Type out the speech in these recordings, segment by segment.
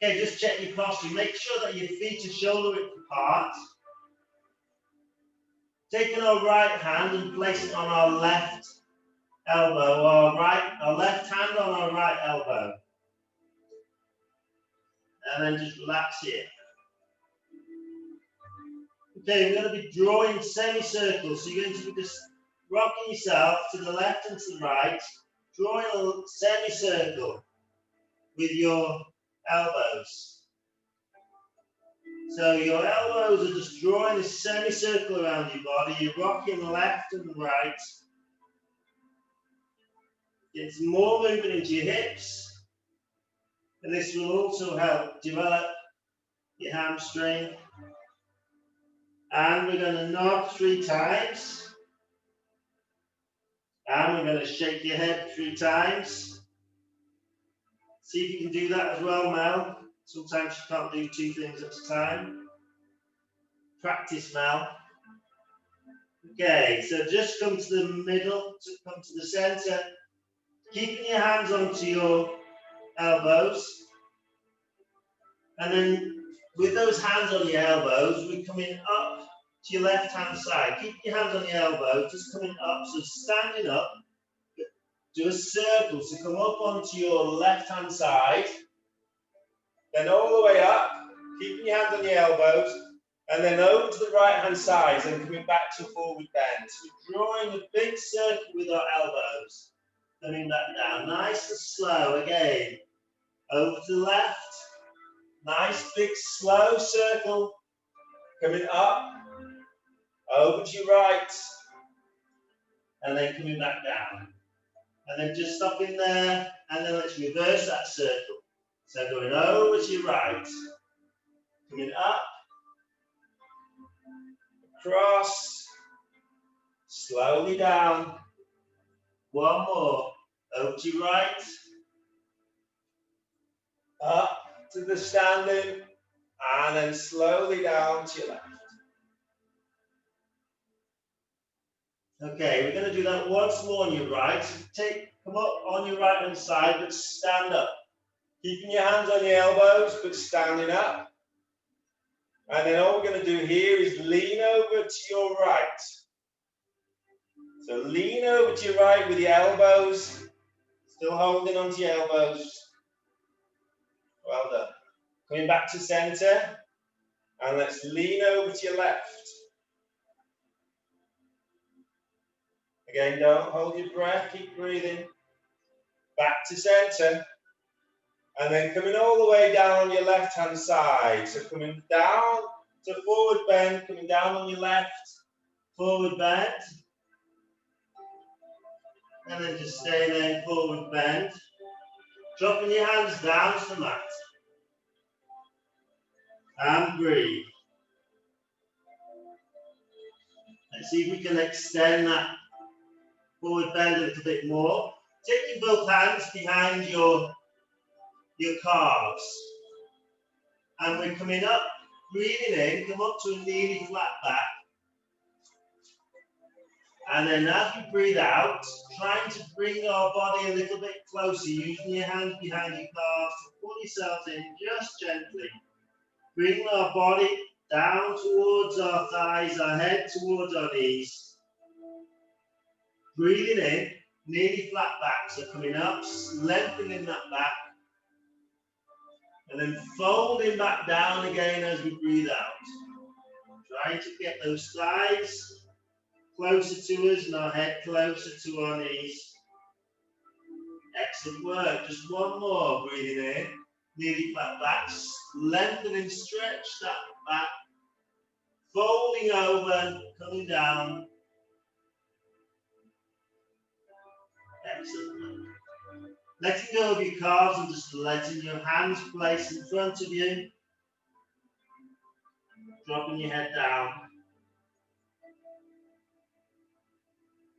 Okay, just check your posture. Make sure that your feet are shoulder width apart. Taking our right hand and place it on our left elbow, or our left hand on our right elbow. And then just relax here. Okay, we're going to be drawing semicircles. So you're going to be just rocking yourself to the left and to the right, drawing a semicircle with your elbows. So your elbows are just drawing a semicircle around your body. You're rocking left and right. Get some more movement into your hips. And this will also help develop your hamstring. And we're going to nod 3 times. And we're going to shake your head 3 times. See if you can do that as well, Mel. Sometimes you can't do 2 things at a time. Practice, Mel. Okay, so just come to the middle, come to the center. Keeping your hands onto your elbows. And then with those hands on your elbows, we're coming up to your left-hand side. Keep your hands on your elbows, just coming up. So standing up, do a circle. So come up onto your left-hand side. Then all the way up, keeping your hands on your elbows. And then over to the right-hand side and coming back to a forward bend. So we're drawing a big circle with our elbows. Coming back down, nice and slow again. Over to the left. Nice big slow circle. Coming up. Over to your right. And then coming back down. And then just stopping there. And then let's reverse that circle. So going over to your right. Coming up. Across. Slowly down. One more. Over to your right. Up to the standing. And then slowly down to your left. Okay, we're going to do that once more on your right. Come up on your right hand side, but stand up. Keeping your hands on your elbows, but standing up. And then all we're going to do here is lean over to your right. So lean over to your right with your elbows. Still holding onto your elbows. Well done. Coming back to center. And let's lean over to your left. Again, don't hold your breath, keep breathing. Back to center. And then coming all the way down on your left-hand side. So coming down to forward bend, coming down on your left, forward bend. And then just stay there, forward bend. Dropping your hands down to the mat. And breathe. Let's see if we can extend that forward bend a little bit more. Taking both hands behind your calves. And we're coming up, breathing in, come up to a nearly flat back. And then as we breathe out, trying to bring our body a little bit closer, using your hands behind your calves to pull yourself in just gently. Bring our body down towards our thighs, our head towards our knees. Breathing in, nearly flat back, so coming up, lengthening that back. And then folding back down again as we breathe out. Trying to get those thighs closer to us and our head closer to our knees. Excellent work. Just one more. Breathing in, nearly flat backs. Lengthening, stretch that back. Folding over, coming down. Excellent. Letting go of your calves and just letting your hands place in front of you. Dropping your head down.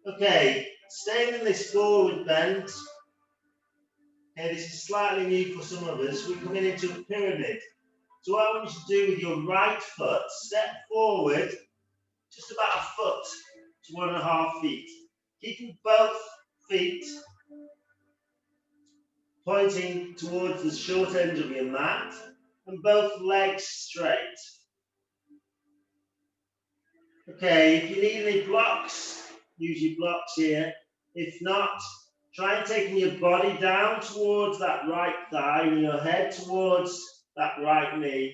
Okay, staying in this forward bend. Okay, this is slightly new for some of us. We're coming into a pyramid. So what I want you to do with your right foot, step forward just about a foot to 1.5 feet. Keeping both feet pointing towards the short end of your mat, and both legs straight. Okay, if you need any blocks, use your blocks here. If not, try and taking your body down towards that right thigh and your head towards that right knee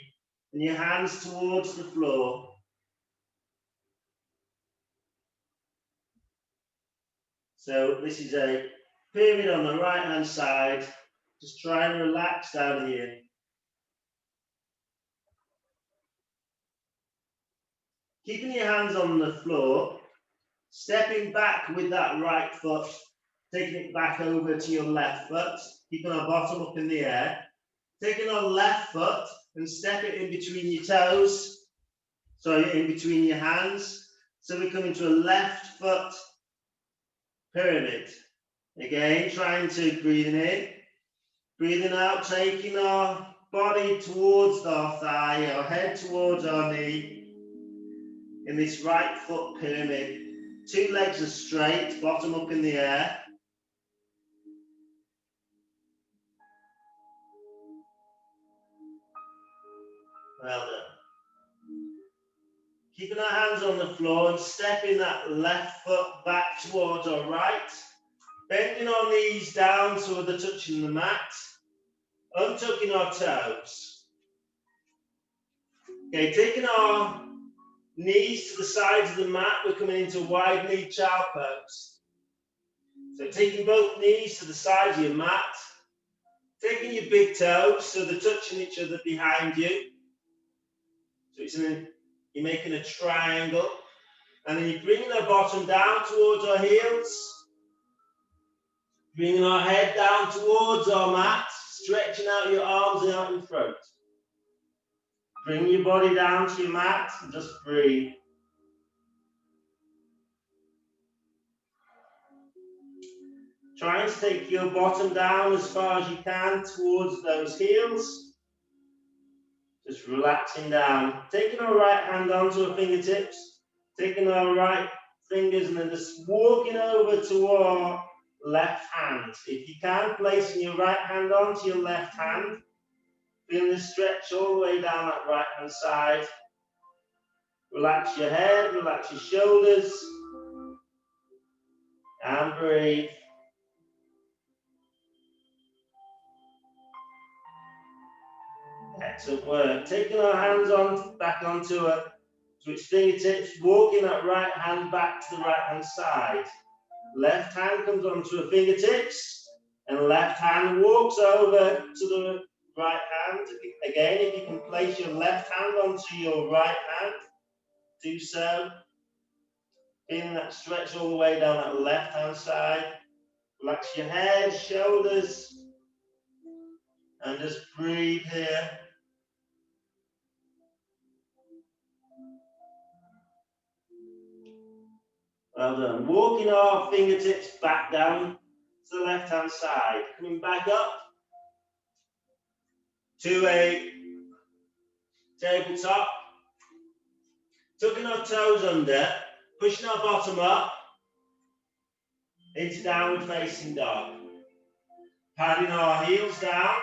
and your hands towards the floor. So this is a pyramid on the right hand side. Just try and relax down here. Keeping your hands on the floor, stepping back with that right foot, taking it back over to your left foot, keeping our bottom up in the air. Taking our left foot and step it in between your toes, sorry, in between your hands. So we come into a left foot pyramid. Again, trying to breathe in, breathing out, taking our body towards our thigh, our head towards our knee. In this right foot pyramid, two legs are straight, bottom up in the air. Well done. Keeping our hands on the floor and stepping that left foot back towards our right. Bending our knees down so they're touching the mat. Untucking our toes. Okay, taking our knees to the sides of the mat, we're coming into wide knee child pose. So taking both knees to the sides of your mat, taking your big toes so they're touching each other behind you. So you're making a triangle, and then you're bringing our bottom down towards our heels, bringing our head down towards our mat, stretching out your arms out in front. Bring your body down to your mat and just breathe. Try and take your bottom down as far as you can towards those heels. Just relaxing down. Taking our right hand onto our fingertips. Taking our right fingers and then just walking over to our left hand. If you can, placing your right hand onto your left hand. Feeling the stretch all the way down that right hand side. Relax your head, relax your shoulders. And breathe. Excellent work. Taking our hands back onto switch fingertips, walking that right hand back to the right hand side. Left hand comes onto the fingertips, and left hand walks over to the right hand. Again, if you can place your left hand onto your right hand, do so. Feeling that stretch all the way down that left hand side. Relax your head, shoulders, and just breathe here. Well done. Walking our fingertips back down to the left hand side. Coming back up to a tabletop. Tucking our toes under, pushing our bottom up into downward facing dog. Padding our heels down.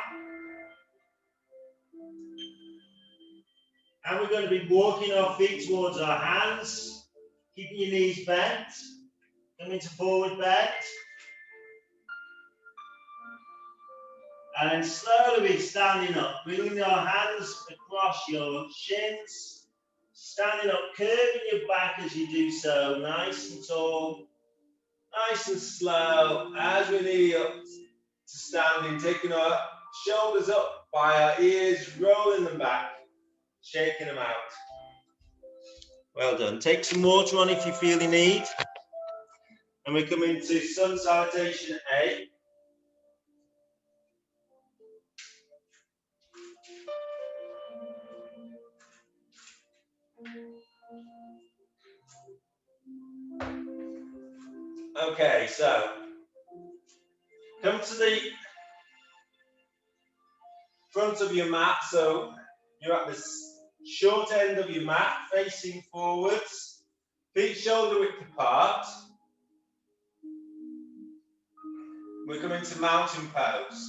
And we're going to be walking our feet towards our hands, keeping your knees bent, coming to forward bend. And then slowly be standing up, bringing your hands across your shins, standing up, curving your back as you do so, nice and tall, nice and slow, as we knee up to standing, taking our shoulders up by our ears, rolling them back, shaking them out. Well done. Take some water on if you feel you need. And we come into sun salutation A. Okay, so come to the front of your mat. So you're at the short end of your mat, facing forwards, feet shoulder width apart. We come into mountain pose.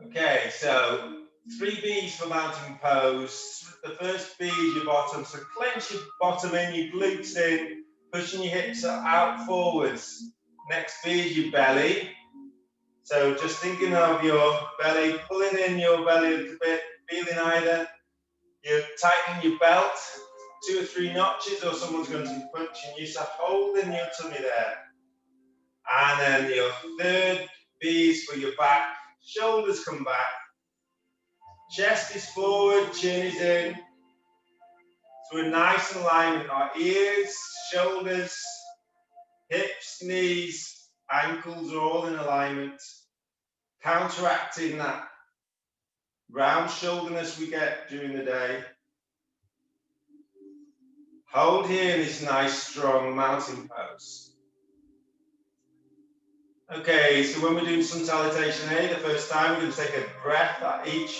Okay, so 3 Bs for mountain pose. The first B is your bottom, so clench your bottom in, your glutes in, pushing your hips out forwards. Next B is your belly. So just thinking of your belly, pulling in your belly a little bit, feeling either you're tightening your belt 2 or 3 notches, or someone's going to be punching you, so holding your tummy there. And then your third B is for your back, shoulders come back, chest is forward, chin is in. So we're nice in alignment, our ears, shoulders, hips, knees, ankles are all in alignment, counteracting that round shoulderness we get during the day. Hold here in this nice strong mountain pose. Okay, so when we're doing sun salutation A, the first time we're going to take a breath at each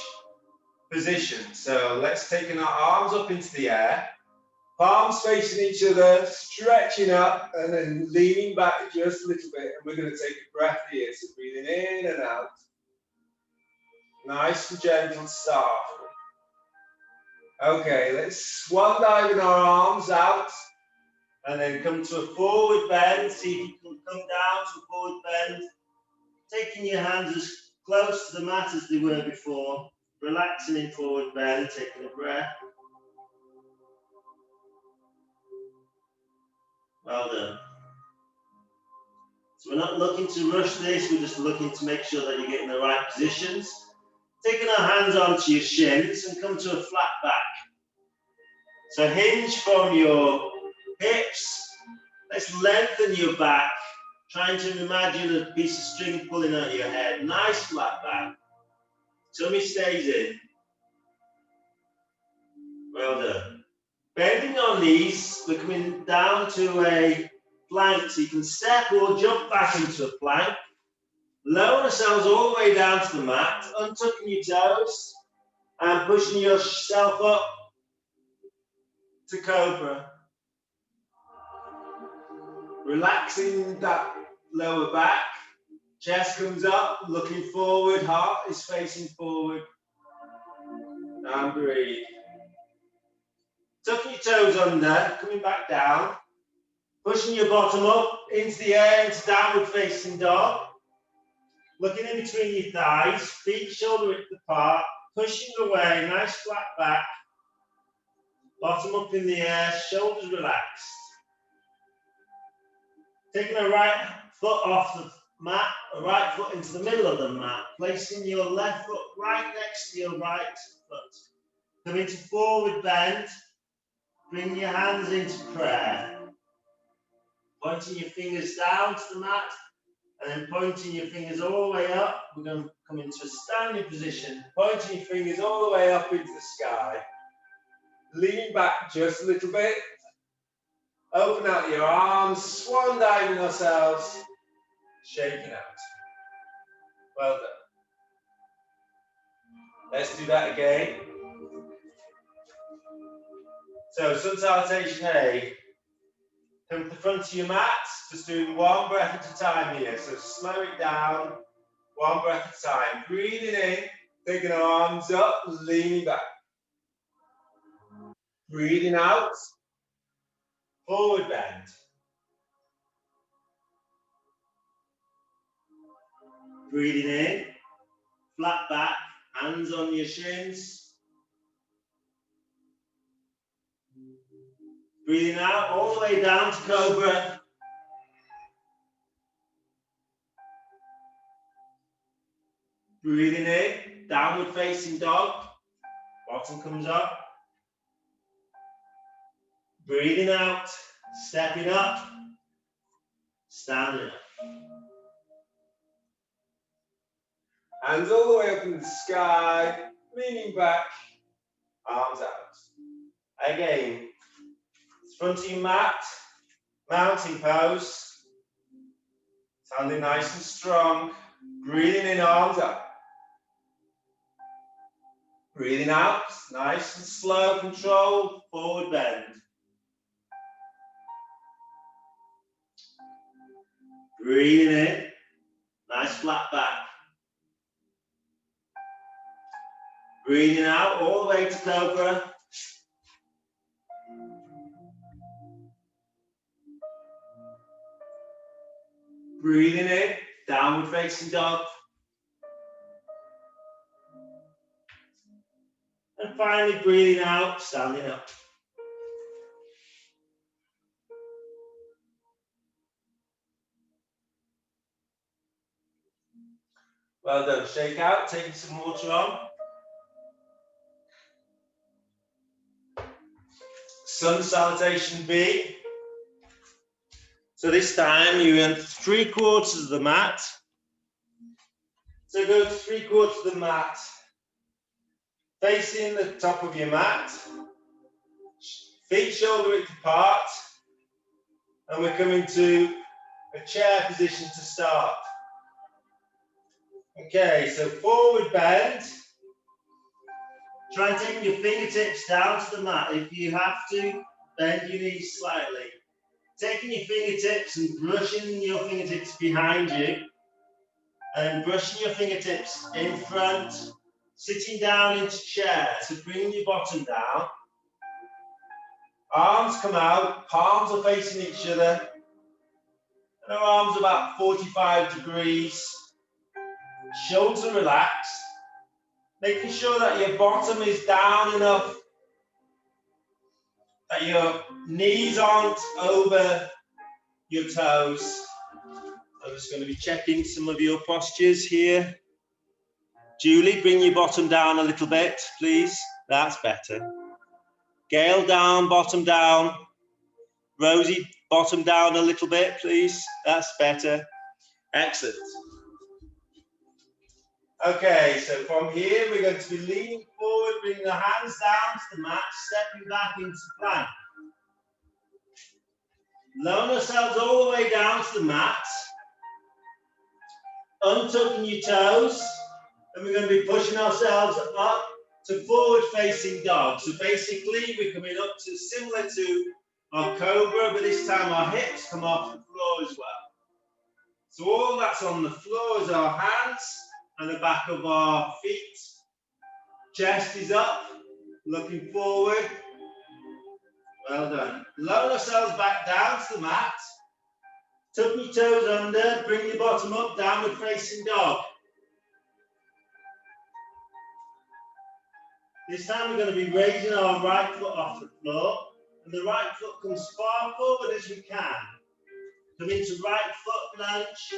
position. So let's take our arms up into the air, palms facing each other, stretching up and then leaning back just a little bit. And we're going to take a breath here, so breathing in and out. Nice and gentle to start. Okay, let's swan dive in our arms out and then come to a forward bend. See if you can come down to a forward bend, taking your hands as close to the mat as they were before, relaxing in forward bend, taking a breath. Well done. So we're not looking to rush this, we're just looking to make sure that you're getting the right positions. Taking our hands onto your shins and come to a flat back. So hinge from your hips. Let's lengthen your back, trying to imagine a piece of string pulling out your head. Nice flat back. Tummy stays in. Well done. Bending your knees, we're coming down to a plank, so you can step or jump back into a plank. Lower ourselves all the way down to the mat, untucking your toes and pushing yourself up to cobra. Relaxing that lower back, chest comes up, looking forward, heart is facing forward. And breathe. Tucking your toes under, coming back down, pushing your bottom up into the air, into downward facing dog. Looking in between your thighs, feet shoulder width apart, pushing away, nice flat back. Bottom up in the air, shoulders relaxed. Taking a right foot off the mat, a right foot into the middle of the mat, placing your left foot right next to your right foot. Come into forward bend, bring your hands into prayer. Pointing your fingers down to the mat, and then pointing your fingers all the way up. We're going to come into a standing position, pointing your fingers all the way up into the sky. Leaning back just a little bit. Open out your arms, swan diving ourselves, shaking out. Well done. Let's do that again. So, sun salutation A. Come to the front of your mat, just doing one breath at a time here. So slow it down, one breath at a time. Breathing in, taking our arms up, leaning back. Breathing out, forward bend. Breathing in, flat back, hands on your shins. Breathing out all the way down to cobra. Breathing in, downward facing dog. Bottom comes up. Breathing out, stepping up, standing up. Hands all the way up in the sky, leaning back, arms out. Again, front of your mat, mountain pose. Standing nice and strong. Breathing in, arms up. Breathing out, nice and slow, controlled, forward bend. Breathing in, nice flat back. Breathing out all the way to cobra. Breathing in, downward facing dog. And finally breathing out, standing up. Well done. Shake out, taking some water on. Sun salutation B. So this time you went 3/4 of the mat. So go to 3/4 of the mat, facing the top of your mat, feet shoulder width apart, and we're coming to a chair position to start. Okay, so forward bend. Try and take your fingertips down to the mat. If you have to, bend your knees slightly. Taking your fingertips and brushing your fingertips behind you, and brushing your fingertips in front, sitting down into chair. So bring your bottom down. Arms come out, palms are facing each other, and our arms about 45 degrees. Shoulders are relaxed. Making sure that your bottom is down enough that your knees aren't over your toes. I'm just going to be checking some of your postures here. Julie, bring your bottom down a little bit, please. That's better. Gail, down, bottom down. Rosie, bottom down a little bit, please. That's better. Excellent. Okay, so from here, we're going to be leaning forward, bringing the hands down to the mat, stepping back into plank. Lower ourselves all the way down to the mat. Untucking your toes, and we're going to be pushing ourselves up to forward facing dog. So basically we're coming up to similar to our cobra, but this time our hips come off the floor as well. So all that's on the floor is our hands and the back of our feet. Chest is up, looking forward. Well done. Lower ourselves back down to the mat. Tuck your toes under, bring your bottom up, downward facing dog. This time we're going to be raising our right foot off the floor, and the right foot comes far forward as we can. Come into right foot lunge,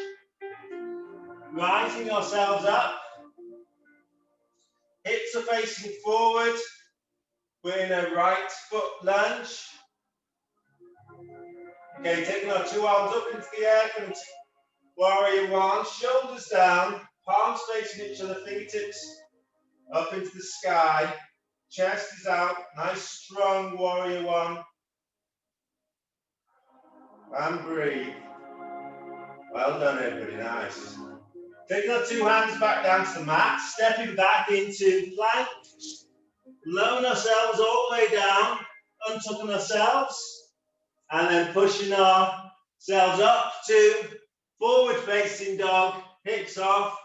rising ourselves up. Hips are facing forward. We're in a right foot lunge. Okay, taking our two arms up into the air, coming to warrior one, shoulders down, palms facing each other, fingertips up into the sky, chest is out, nice strong warrior one, and breathe. Well done everybody, nice. Taking our two hands back down to the mat, stepping back into plank, lowering ourselves all the way down, untucking ourselves, and then pushing ourselves up to forward facing dog, hips off,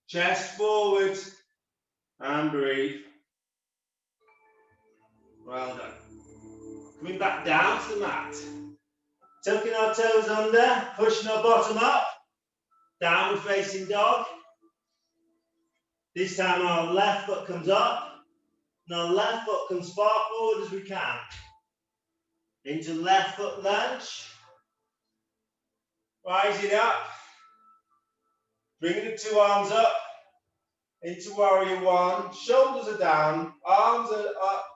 chest forward, and breathe. Well done. Coming back down to the mat. Tucking our toes under, pushing our bottom up, downward facing dog. This time our left foot comes up, and our left foot comes far forward as we can. Into left foot lunge. Rising up. Bringing the two arms up. Into warrior one. Shoulders are down, arms are up.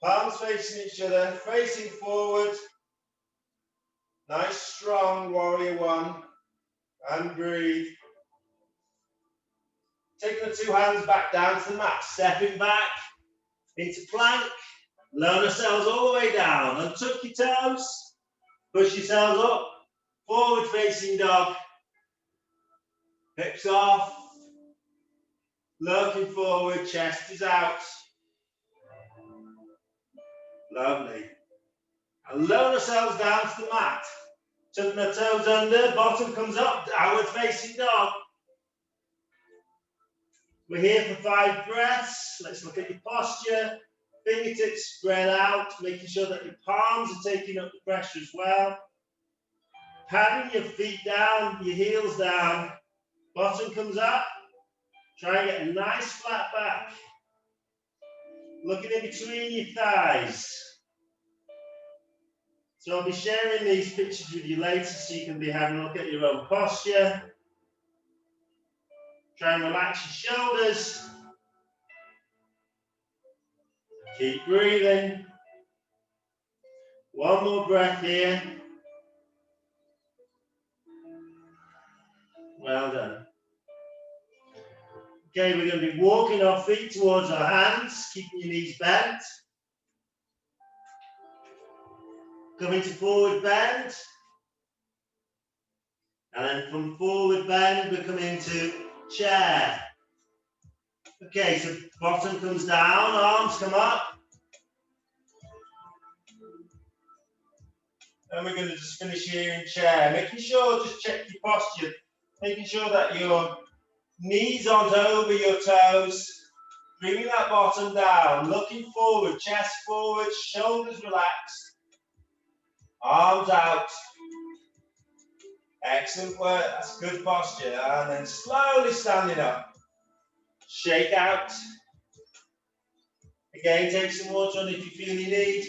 Palms facing each other, facing forward. Nice strong warrior one. And breathe. Taking the two hands back down to the mat, stepping back into plank, lower ourselves all the way down, untuck your toes, push yourselves up, forward facing dog, hips off, looking forward, chest is out. Lovely. And lower ourselves down to the mat, tucking our toes under, bottom comes up, downward facing dog. We're here for 5 breaths. Let's look at your posture. Fingertips spread out, making sure that your palms are taking up the pressure as well. Padding your feet down, your heels down. Bottom comes up. Try and get a nice flat back. Looking in between your thighs. So I'll be sharing these pictures with you later so you can be having a look at your own posture. Try and relax your shoulders. Keep breathing. One more breath here. Well done. Okay, we're going to be walking our feet towards our hands, keeping your knees bent. Coming to forward bend. And then from forward bend, we're coming to chair. Okay, so bottom comes down, arms come up. And we're going to just finish here in chair. Making sure, just check your posture. Making sure that your knees aren't over your toes. Bringing that bottom down. Looking forward, chest forward, shoulders relaxed. Arms out. Excellent work. That's good posture. And then slowly standing up. Shake out. Again, take some water on if you feel you need.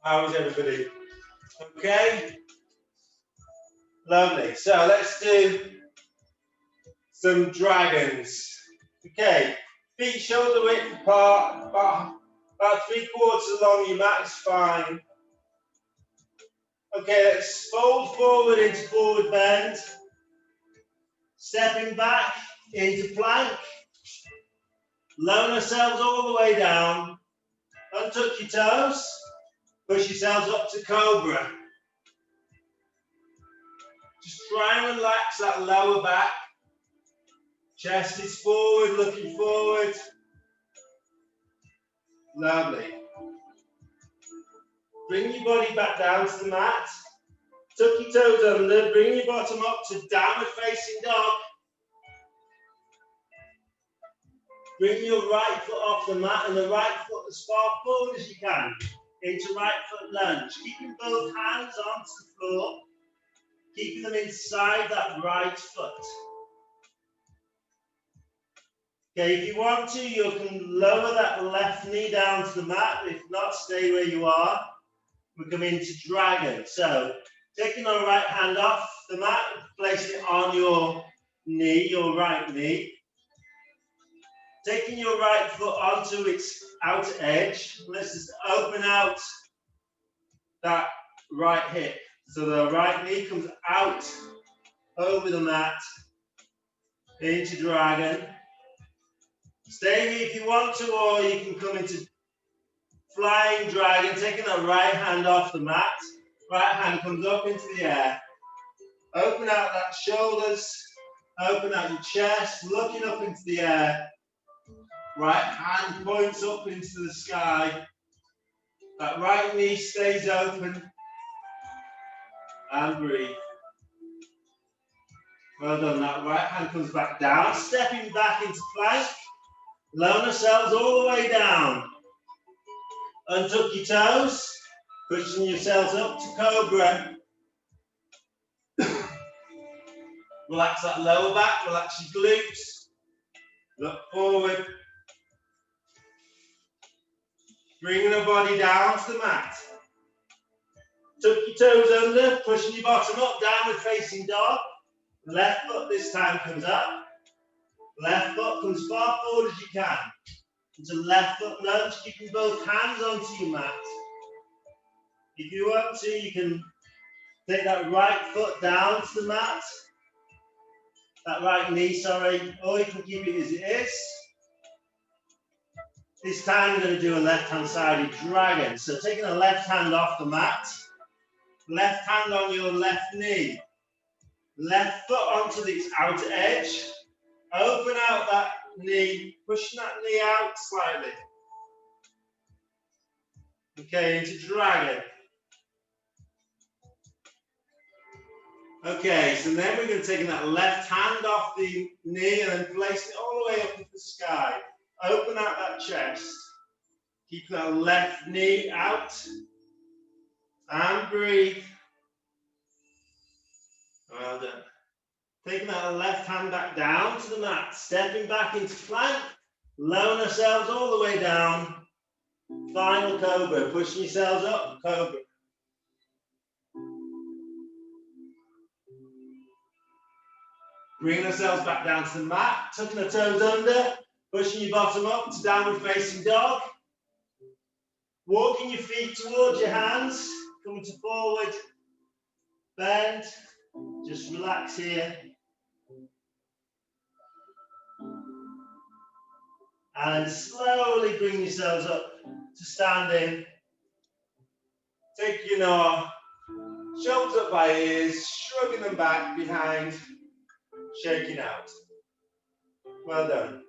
How is everybody? Okay? Lovely. So let's do some dragons. Okay. Feet shoulder width apart, about 3/4 along your mat is fine. Okay, let's fold forward into forward bend. Stepping back into plank. Lower ourselves all the way down. Untuck your toes. Push yourselves up to cobra. Just try and relax that lower back. Chest is forward, looking forward. Lovely. Bring your body back down to the mat. Tuck your toes under. Bring your bottom up to downward facing dog. Bring your right foot off the mat and the right foot as far forward as you can into right foot lunge. Keeping both hands onto the floor. Keeping them inside that right foot. Okay, if you want to, you can lower that left knee down to the mat. If not, stay where you are. We come into dragon. So, taking our right hand off the mat, placing it on your knee, your right knee. Taking your right foot onto its outer edge. Let's just open out that right hip. So the right knee comes out over the mat into dragon. Stay here if you want to, or you can come into flying dragon, taking that right hand off the mat. Right hand comes up into the air. Open out that shoulders, open out your chest, looking up into the air. Right hand points up into the sky. That right knee stays open. And breathe. Well done. That right hand comes back down, stepping back into plank. Lower ourselves all the way down. Untuck your toes, pushing yourselves up to cobra. Relax that lower back, relax your glutes. Look forward. Bringing the body down to the mat. Tuck your toes under, pushing your bottom up, downward facing dog. Left foot this time comes up. Left foot comes far forward as you can. Into left foot lunge, keeping both hands onto your mat. If you want to, you can take that right foot down to the mat. That right knee, sorry. Or you can keep it as it is. This time we're going to do a left-hand sided dragon. So taking the left hand off the mat. Left hand on your left knee. Left foot onto the outer edge. Open out that knee, pushing that knee out slightly. Okay, into dragon. Okay, so then we're going to take that left hand off the knee and then place it all the way up into the sky. Open out that chest. Keep that left knee out. And breathe. Well done. Taking that left hand back down to the mat. Stepping back into plank. Lowering ourselves all the way down. Final cobra. Pushing yourselves up. Cobra. Bringing ourselves back down to the mat, tucking the toes under, pushing your bottom up to downward facing dog. Walking your feet towards your hands, coming to forward, bend, just relax here. And slowly bring yourselves up to standing. Take your shoulders up by ears, shrugging them back behind, shaking out. Well done.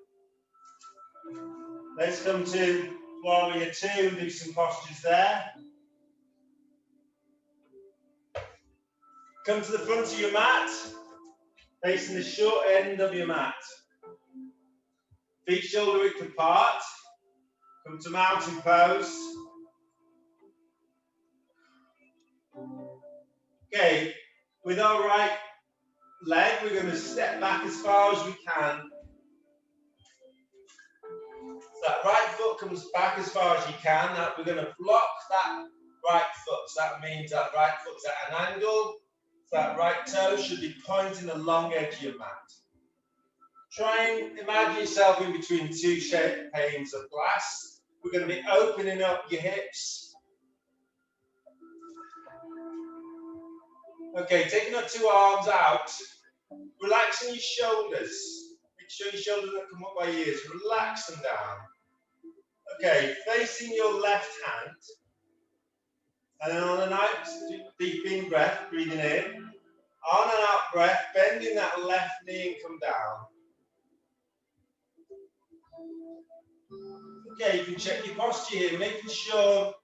Let's come to warrior two, do some postures there. Come to the front of your mat, facing the short end of your mat. Feet shoulder width apart. Come to mountain pose. Okay, with our right leg, we're going to step back as far as we can. So that right foot comes back as far as you can. Now we're going to block that right foot. So that means that right foot's at an angle. So that right toe should be pointing the long edge of your mat. Try and imagine yourself in between two shaped panes of glass. We're going to be opening up your hips. Okay, taking our two arms out, relaxing your shoulders. Make sure your shoulders don't come up by your ears. Relax them down. Okay, facing your left hand. And then on a nice deep in breath, breathing in. On and out breath, bending that left knee and come down. Okay, you can check your posture here, making sure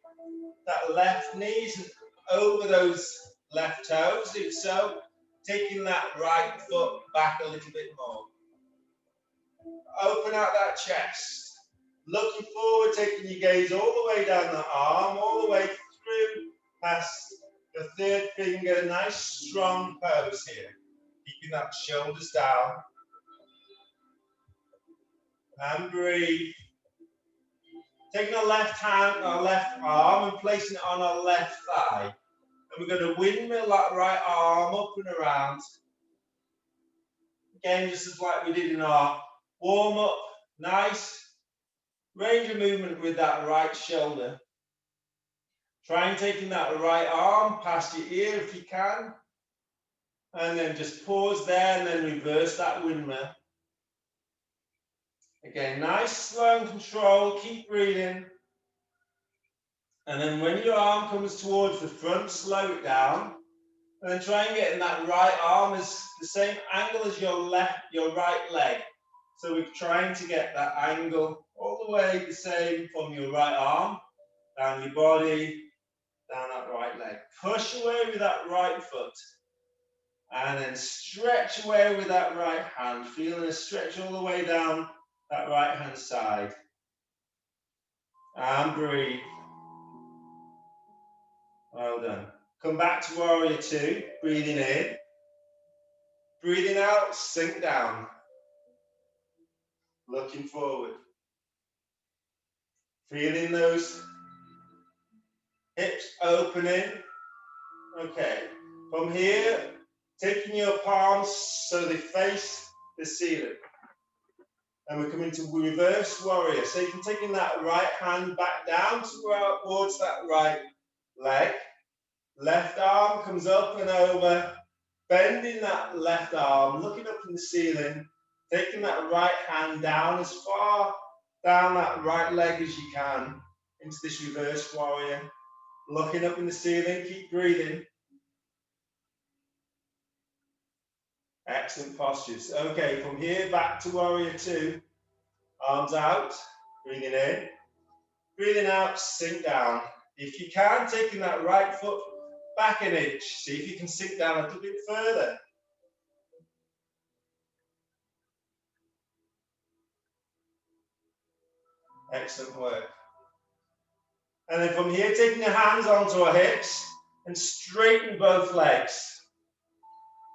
that left knee isn't over those left toes. If so, taking that right foot back a little bit more. Open out that chest. Looking forward, taking your gaze all the way down the arm, all the way through past the third finger. Nice strong pose here. Keeping that shoulders down. And breathe. Taking our left hand, our left arm, and placing it on our left thigh. And we're going to windmill that right arm up and around. Again, just as like we did in our warm-up. Nice range of movement with that right shoulder. Try and taking that right arm past your ear if you can. And then just pause there and then reverse that windmill. Again, nice, slow and control. Keep breathing. And then when your arm comes towards the front, slow it down. And then try and get in that right arm as the same angle as your right leg. So we're trying to get that angle all the way the same from your right arm, down your body, down that right leg. Push away with that right foot. And then stretch away with that right hand. Feeling a stretch all the way down that right hand side. And breathe. Well done. Come back to warrior two. Breathing in. Breathing out, sink down. Looking forward. Feeling those hips opening. Okay. From here, taking your palms so they face the ceiling. And we're coming to reverse warrior. So you can take that right hand back down towards that right leg. Left arm comes up and over. Bending that left arm, looking up in the ceiling. Taking that right hand down as far down that right leg as you can into this reverse warrior. Looking up in the ceiling, keep breathing. Excellent postures. Okay, from here back to warrior two. Arms out, breathing in. Breathing out, sink down. If you can, taking that right foot back an inch. See if you can sink down a little bit further. Excellent work. And then from here, taking your hands onto our hips and straighten both legs.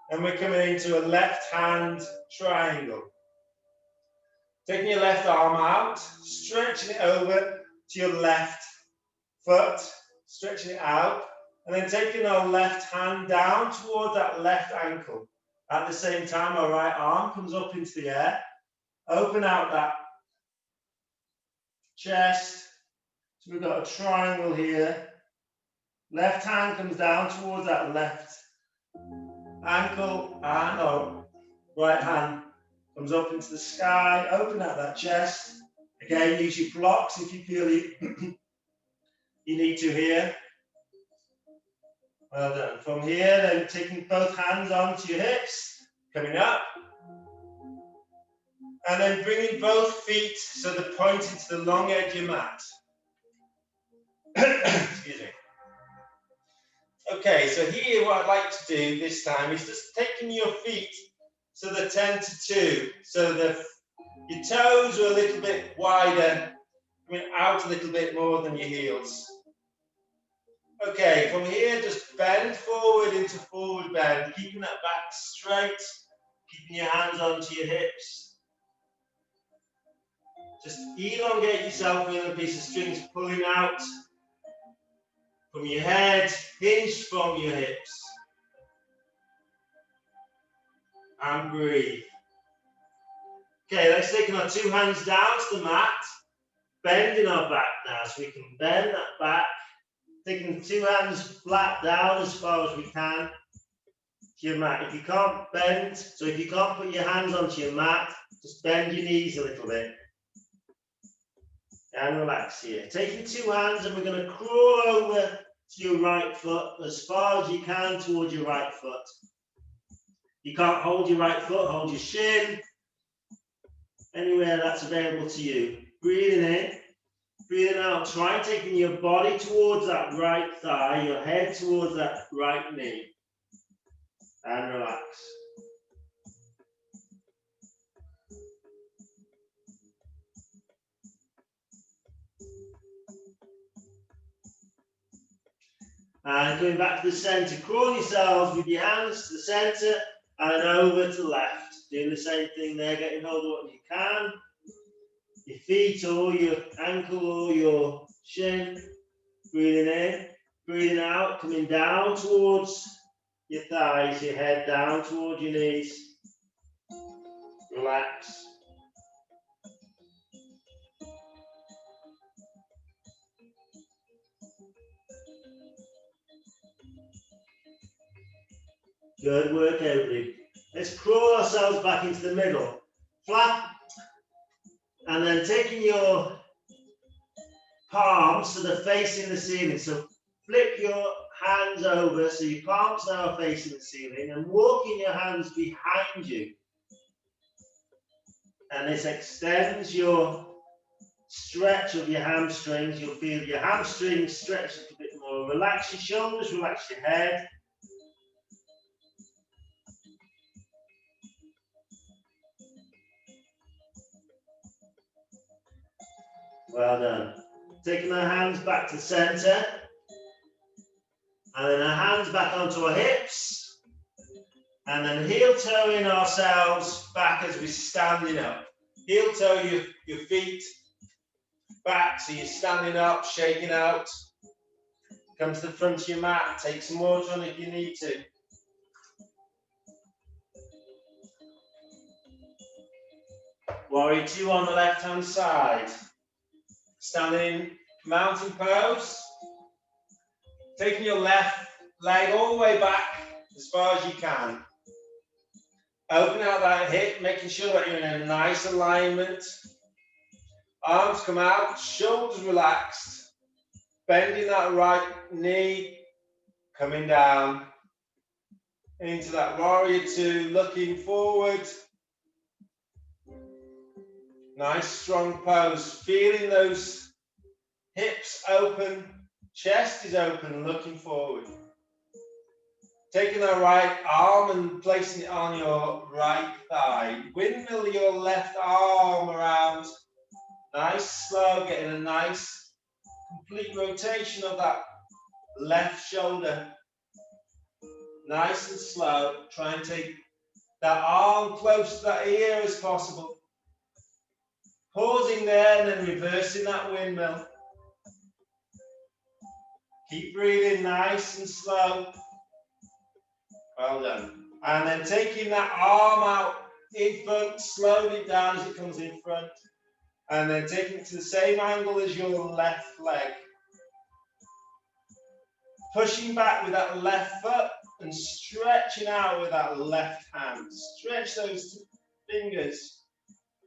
And we're coming into a left hand triangle. Taking your left arm out, stretching it over to your left foot, stretching it out, and then taking our left hand down towards that left ankle. At the same time, our right arm comes up into the air. Open out that chest. So we've got a triangle here. Left hand comes down towards that left ankle, and our right hand comes up into the sky. Open out that chest. Again, use your blocks if you feel you need to here. Well done. From here, then taking both hands onto your hips, coming up. And then bringing both feet so they're pointing to the long edge of your mat. Excuse me. Okay, so here what I'd like to do this time is just taking your feet so they're 10 to 2. So your toes are a little bit wider, coming out a little bit more than your heels. Okay, from here, just bend forward into forward bend, keeping that back straight, keeping your hands onto your hips. Just elongate yourself with a piece of strings pulling out from your head, hinged from your hips. And breathe. Okay, let's take our two hands down to the mat, bending our back now, so we can bend that back. Taking the two hands flat down as far as we can to your mat. If you can't bend, so if you can't put your hands onto your mat, just bend your knees a little bit. And relax here. Taking two hands, and we're going to crawl over to your right foot as far as you can towards your right foot. You can't hold your right foot, hold your shin. Anywhere that's available to you. Breathing in. Breathing out, try taking your body towards that right thigh, your head towards that right knee. And relax. And coming back to the center, crawl yourselves with your hands to the center and over to the left. Doing the same thing there, getting hold of what you can. Your feet or your ankle or your shin. Breathing in, breathing out, coming down towards your thighs, your head down towards your knees. Relax. Good work, everybody. Let's crawl ourselves back into the middle. Flat. And then taking your palms so they're facing the ceiling. So flip your hands over so your palms now are facing the ceiling, and walking your hands behind you. And this extends your stretch of your hamstrings. You'll feel your hamstrings stretch a little bit more. Relax your shoulders, relax your head. Well done. Taking our hands back to center. And then our hands back onto our hips. And then heel-toeing ourselves back as we're standing up. Heel-toe your feet back, so you're standing up, shaking out. Come to the front of your mat, take some water on if you need to. Warrior 2 on the left-hand side. Standing mountain pose. Taking your left leg all the way back as far as you can. Open out that hip, making sure that you're in a nice alignment. Arms come out, shoulders relaxed. Bending that right knee, coming down into that warrior 2, looking forward. Nice strong pose, feeling those hips open, chest is open, looking forward. Taking our right arm and placing it on your right thigh. Windmill your left arm around. Nice, slow, getting a nice complete rotation of that left shoulder. Nice and slow. Try and take that arm close to that ear as possible. Pausing there and then reversing that windmill. Keep breathing nice and slow. Well done. And then taking that arm out in front, slowly down as it comes in front. And then taking it to the same angle as your left leg. Pushing back with that left foot and stretching out with that left hand. Stretch those fingers.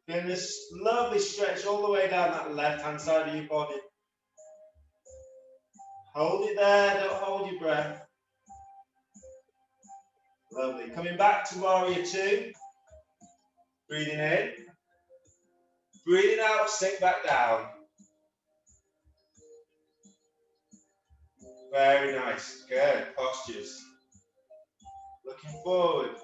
Feeling this lovely stretch all the way down that left hand side of your body. Hold it there, don't hold your breath. Lovely. Coming back to warrior two. Breathing in. Breathing out, sink back down. Very nice. Good. Postures. Looking forward.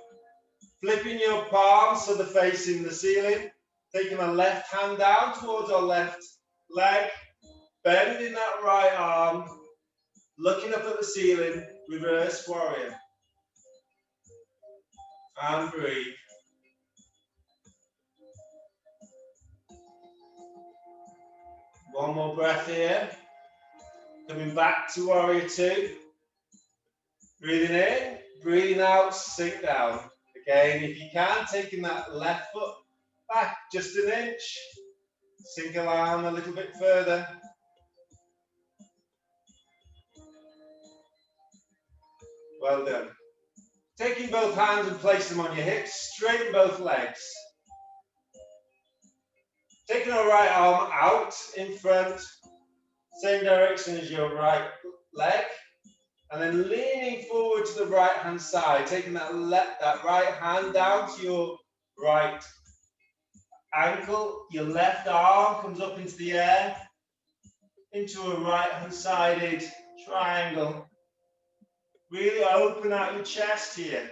Flipping your palms so they're facing the ceiling. Taking the left hand down towards our left leg. Bending that right arm. Looking up at the ceiling. Reverse warrior. And breathe. One more breath here. Coming back to warrior two. Breathing in, breathing out, sink down. Again, if you can, taking that left foot back just an inch. Sink along a little bit further. Well done. Taking both hands and place them on your hips, straighten both legs. Taking our right arm out in front, same direction as your right leg, and then leaning forward to the right hand side, taking that right hand down to your right ankle, your left arm comes up into the air, into a right hand sided triangle. Really open out your chest here.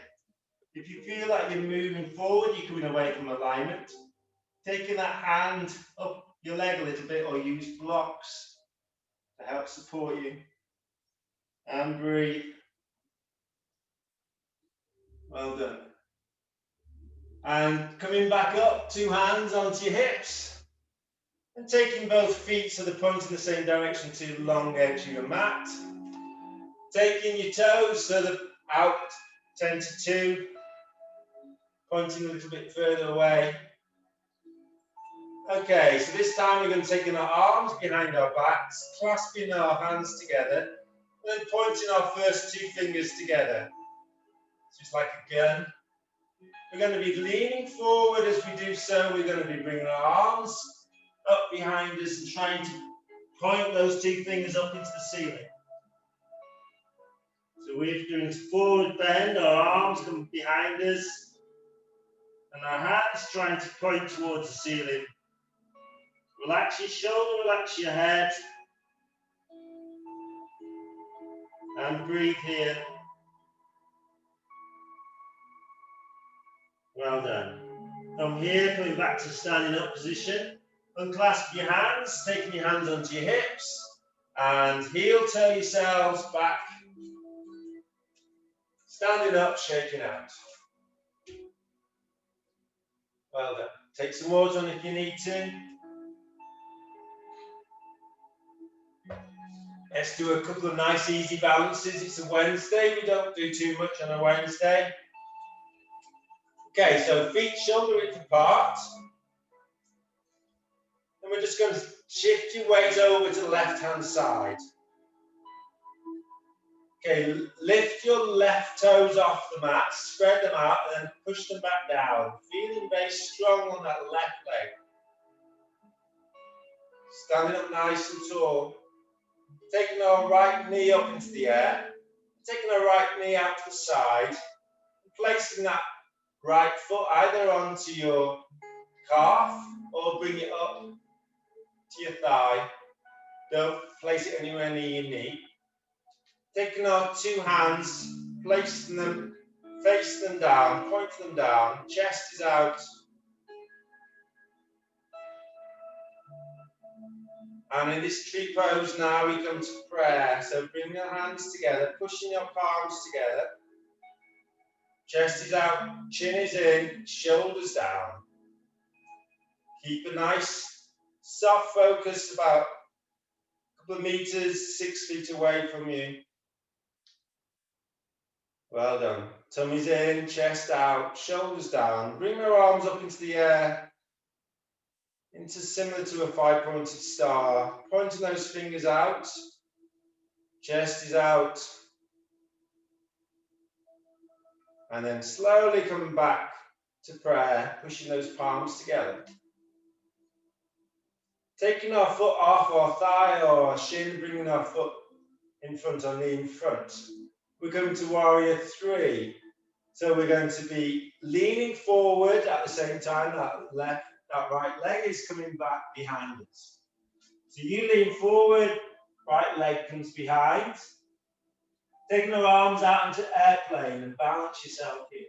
If you feel like you're moving forward, you're coming away from alignment. Taking that hand up your leg a little bit or use blocks to help support you. And breathe. Well done. And coming back up, two hands onto your hips. And taking both feet so they're pointing the same direction to the long edge of your mat. Taking your toes so they're out 10 to 2. Pointing a little bit further away. Okay, so this time we're going to take our arms behind our backs, clasping our hands together, and then pointing our first two fingers together. Just like a gun. We're going to be leaning forward as we do so. We're going to be bringing our arms up behind us and trying to point those two fingers up into the ceiling. So we're doing a forward bend, our arms come behind us, and our hands trying to point towards the ceiling. Relax your shoulder, relax your head. And breathe here. Well done. From here, coming back to standing up position. Unclasp your hands, taking your hands onto your hips. And heel toe yourselves back. Standing up, shaking out. Well done. Take some water on if you need to. Let's do a couple of nice easy balances. It's a Wednesday. We don't do too much on a Wednesday. Okay, so feet shoulder width apart. And we're just going to shift your weight over to the left hand side. Okay, lift your left toes off the mat, spread them out, and then push them back down. Feeling very strong on that left leg. Standing up nice and tall. Taking our right knee up into the air. Taking our right knee out to the side. Placing that right foot either onto your calf or bring it up to your thigh. Don't place it anywhere near your knee. Taking our two hands placing them, face them down, point them down, chest is out. And in this tree pose now we come to prayer. So bring your hands together, pushing your palms together. Chest is out, chin is in, shoulders down. Keep a nice soft focus about a couple of meters, 6 feet away from you. Well done. Tummy's in, chest out, shoulders down. Bring your arms up into the air, into similar to a 5-pointed star. Pointing those fingers out. Chest is out. And then slowly coming back to prayer, pushing those palms together. Taking our foot off our thigh or our shin, bringing our foot in front, our knee in front. We're going to warrior 3. So we're going to be leaning forward at the same time. That right leg is coming back behind us. So you lean forward, right leg comes behind. Taking our arms out into airplane and balance yourself here.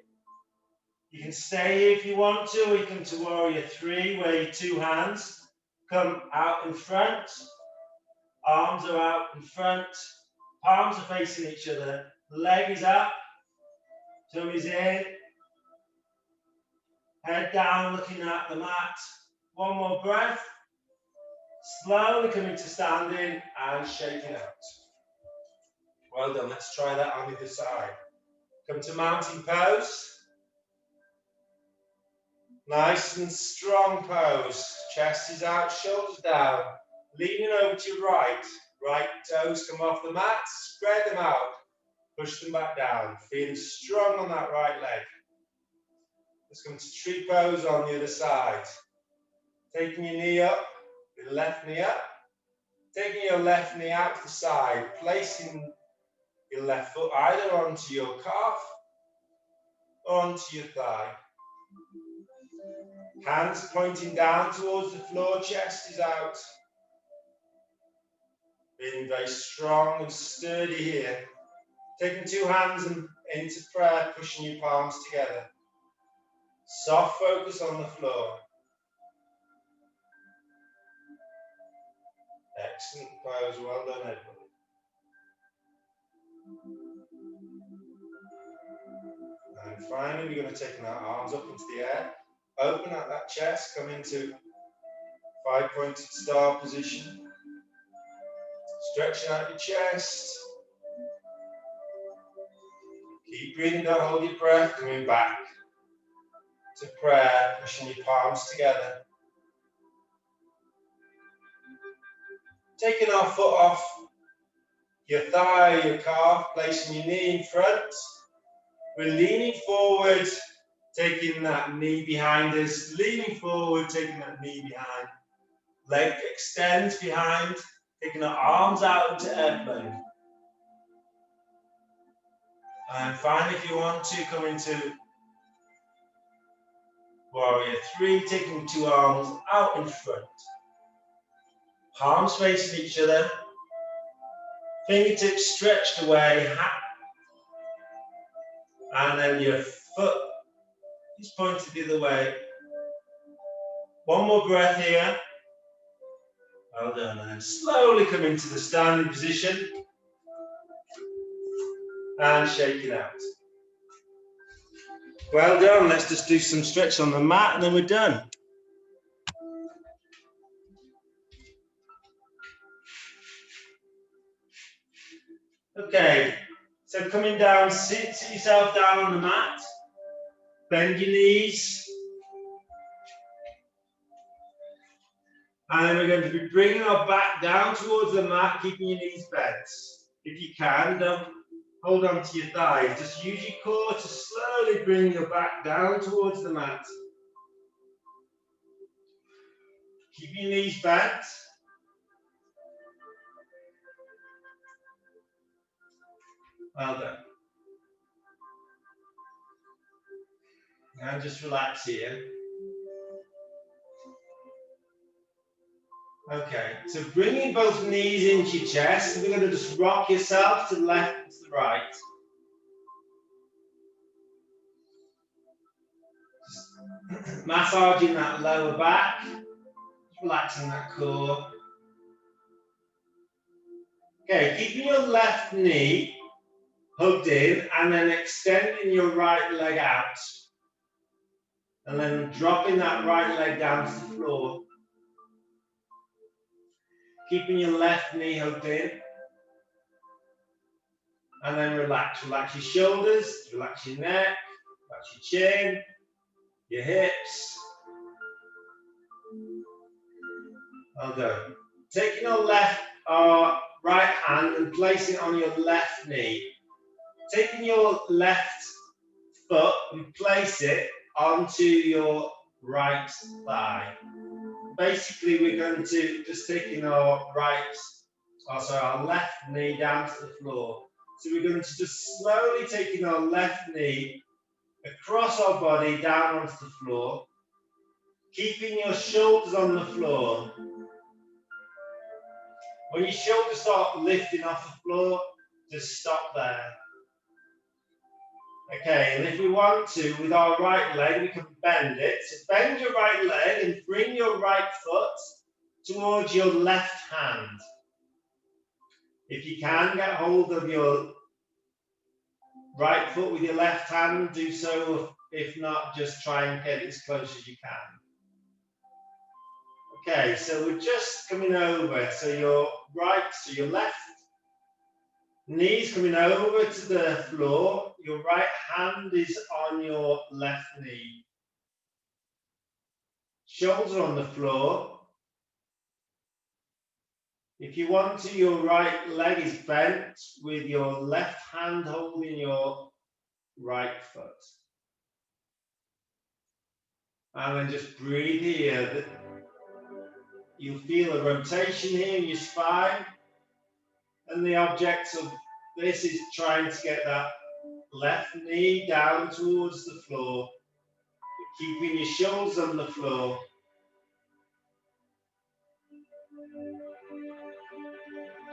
You can stay here if you want to, or you come to warrior 3, where your 2 hands come out in front. Arms are out in front. Palms are facing each other. Leg is up. Tummy's in. Head down, looking at the mat. One more breath. Slowly coming to standing and shaking out. Well done. Let's try that on the other side. Come to mountain pose. Nice and strong pose. Chest is out, shoulders down. Leaning over to your right. Right toes come off the mat. Spread them out. Push them back down. Feeling strong on that right leg. Let's come to tree pose on the other side. Taking your knee up, your left knee up. Taking your left knee out to the side. Placing your left foot either onto your calf or onto your thigh. Hands pointing down towards the floor, chest is out. Being very strong and sturdy here. Taking 2 hands into prayer, pushing your palms together. Soft focus on the floor. Excellent pose, well done everybody. And finally we're going to take our arms up into the air. Open up that chest, come into 5-pointed star position. Stretching out your chest. Keep breathing, don't hold your breath. Coming back to prayer, pushing your palms together. Taking our foot off your thigh, your calf, placing your knee in front. We're leaning forward, taking that knee behind us. Leaning forward, taking that knee behind. Leg extends behind, taking our arms out into airplane. And finally, if you want to, come into warrior 3, taking 2 arms out in front. Palms facing each other. Fingertips stretched away. And then your foot is pointed the other way. One more breath here. Well done. And then slowly come into the standing position. And shake it out. Well done. Let's just do some stretch on the mat and then we're done. Okay, so coming down, sit yourself down on the mat. Bend your knees. And then we're going to be bringing our back down towards the mat, keeping your knees bent. If you can, don't hold on to your thighs. Just use your core to slowly bring your back down towards the mat. Keep your knees bent. Well done. And just relax here. Okay, so bringing both knees into your chest, we're going to just rock yourself to the left and to the right. Massaging that lower back, relaxing that core. Okay, keeping your left knee hugged in and then extending your right leg out. And then dropping that right leg down to the floor. Keeping your left knee hugged in. And then relax. Relax your shoulders, relax your neck, relax your chin, your hips. Well done. Taking your right hand and placing it on your left knee. Taking your left foot and place it onto your right thigh. Basically, we're going to just taking our left knee down to the floor. So we're going to just slowly taking our left knee across our body down onto the floor, keeping your shoulders on the floor. When your shoulders start lifting off the floor, just stop there. Okay, and if we want to, with our right leg, we can bend it. So bend your right leg and bring your right foot towards your left hand. If you can, get hold of your right foot with your left hand, do so. If not, just try and get it as close as you can. Okay, so we're just coming over. So your left knee's coming over to the floor. Your right hand is on your left knee. Shoulders on the floor. If you want to, your right leg is bent with your left hand holding your right foot. And then just breathe here. You'll feel a rotation here in your spine. And the object of this is trying to get that left knee down towards the floor. Keeping your shoulders on the floor.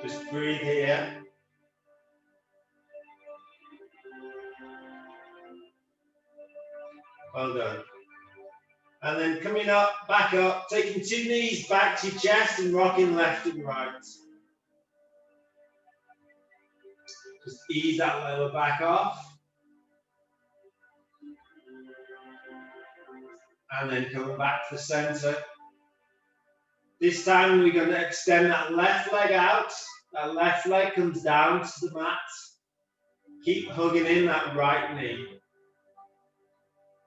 Just breathe here. Well done. And then coming up, back up, taking 2 knees back to your chest and rocking left and right. Just ease that lower back off. And then coming back to the center. This time we're going to extend that left leg out. That left leg comes down to the mat. Keep hugging in that right knee.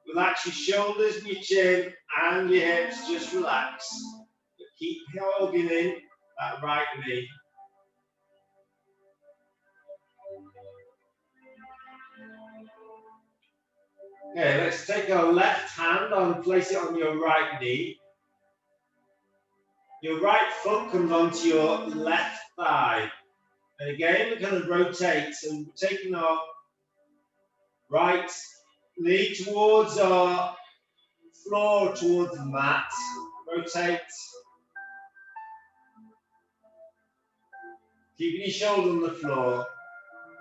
Relax your shoulders and your chin and your hips, just relax. But keep hugging in that right knee. Okay, let's take our left hand and place it on your right knee. Your right foot comes onto your left thigh. And again, we're going to rotate. So we're taking our right knee towards our floor, towards the mat. Rotate. Keeping your shoulder on the floor.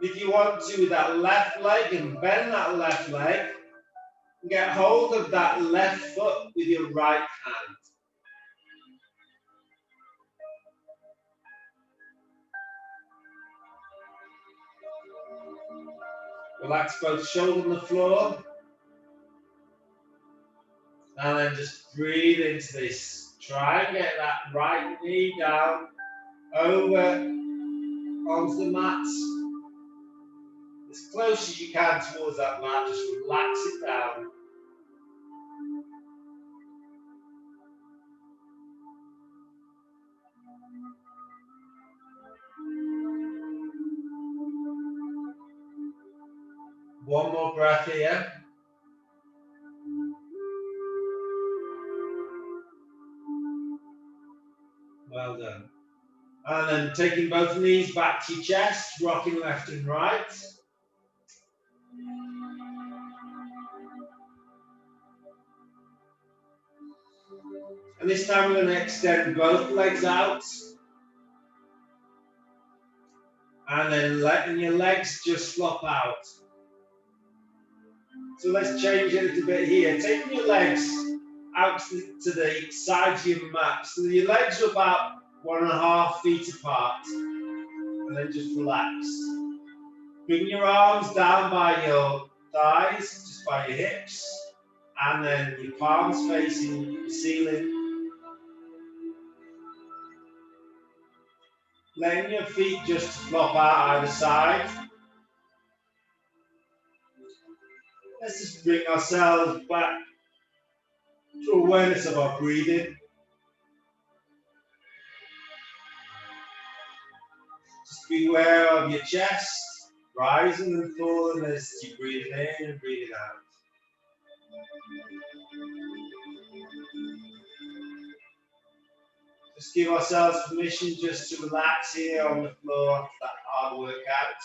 If you want to, with that left leg, and bend that left leg, and get hold of that left foot with your right hand. Relax both shoulders on the floor. And then just breathe into this. Try and get that right knee down over onto the mat. As close as you can towards that mat, just relax it down. One more breath here. Well done. And then taking both knees back to your chest, rocking left and right. And this time we're going to extend both legs out. And then letting your legs just flop out. So let's change it a little bit here. Taking your legs out to the sides of your mat. So your legs are about 1.5 feet apart. And then just relax. Bring your arms down by your thighs, just by your hips. And then your palms facing the ceiling. Letting your feet just flop out either side. Let's just bring ourselves back to awareness of our breathing. Just be aware of your chest rising and falling as you breathe in and breathe out. Just give ourselves permission just to relax here on the floor after that hard workout.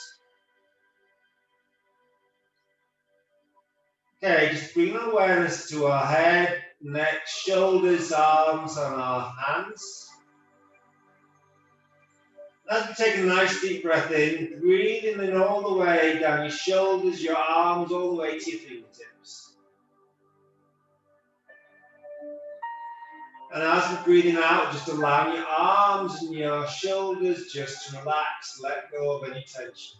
Okay, just bring awareness to our head, neck, shoulders, arms, and our hands. As we take a nice deep breath in, breathing in all the way down your shoulders, your arms, all the way to your fingertips. And as we're breathing out, just allowing your arms and your shoulders just to relax, let go of any tension.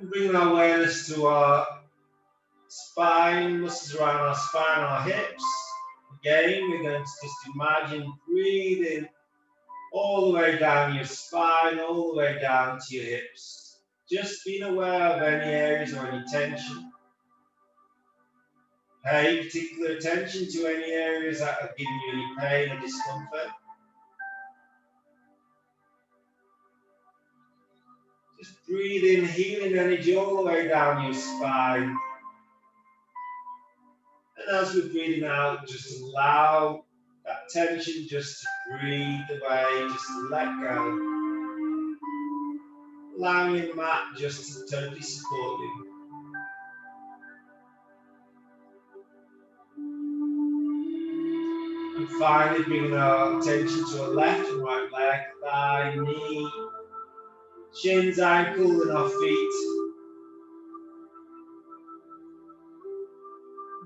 And bringing our awareness to our spine, muscles around our spine, our hips. Again, we're going to just imagine breathing all the way down your spine, all the way down to your hips. Just being aware of any areas or any tension. Pay particular attention to any areas that are giving you any pain or discomfort. Just breathe in healing energy all the way down your spine. And as we're breathing out, just allow that tension just to breathe away, just to let go. Allowing your mat just to totally support you. And finally bringing our attention to our left and right leg, thigh, knee, shins, ankle, and our feet.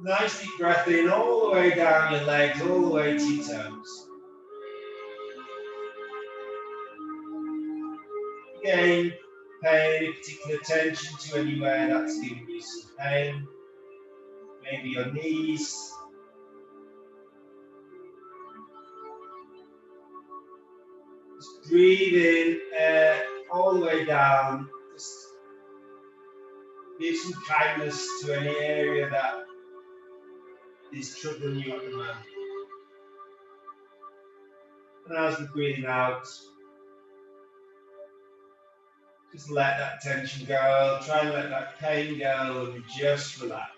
Nice deep breath in all the way down your legs, all the way to your toes. Again, pay any particular attention to anywhere that's giving you some pain. Maybe your knees. Just breathe in air all the way down. Just give some kindness to any area that is troubling you at the moment. And as we're breathing out, just let that tension go. Try and let that pain go and just relax.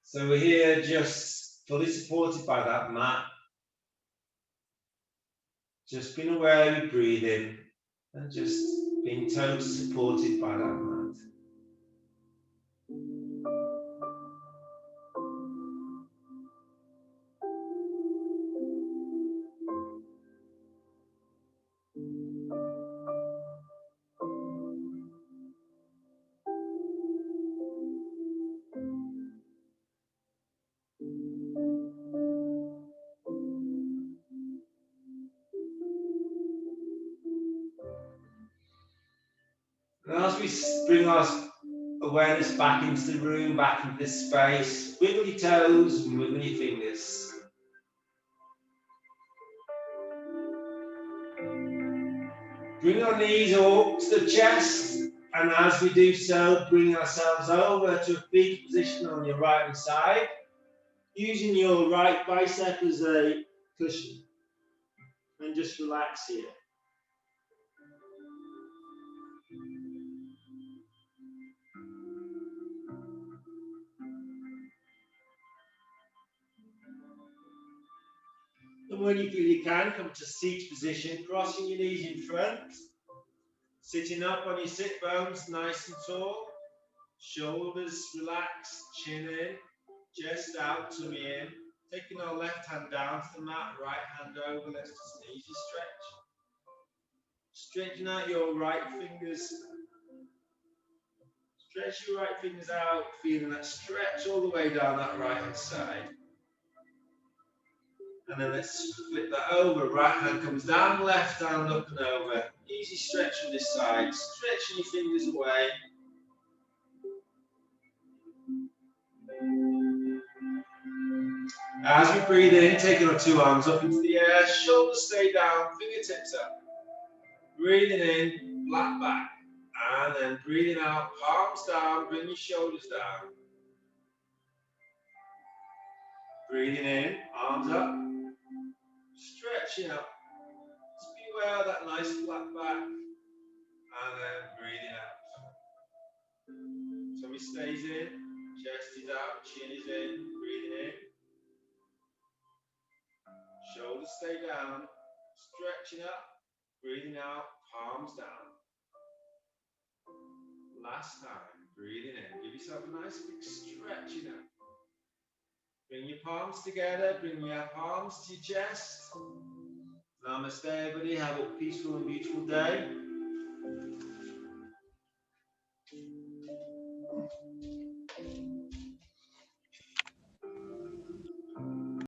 So we're here just fully supported by that mat. Just being aware of your breathing and just being totally supported by that mat. And as we bring our awareness back into the room, back into this space, wiggle your toes and wiggle your fingers. Bring our knees up to the chest, and as we do so, bring ourselves over to a fetal position on your right hand side, using your right bicep as a cushion. And just relax here. And when you feel you can, come to seat position, crossing your knees in front, sitting up on your sit bones nice and tall, shoulders relaxed, chin in, chest out, tummy in. Taking our left hand down to the mat, right hand over. Let's just an easy stretch. Stretching out your right fingers. Stretch your right fingers out, feeling that stretch all the way down that right hand side. And then let's flip that over. Right hand comes down, left hand up and over. Easy stretch from this side. Stretching your fingers away. As we breathe in, taking our two arms up into the air, shoulders stay down, fingertips up. Breathing in, flat back. And then breathing out, palms down, bring your shoulders down. Breathing in, arms up. Stretching up. Just be aware of that nice flat back. And then breathing out. Tummy stays in, chest is out, chin is in, breathing in. Shoulders stay down, stretching up, breathing out, palms down. Last time, breathing in. Give yourself a nice big stretching up. Bring your palms together, bring your palms to your chest. Namaste everybody, have a peaceful and beautiful day.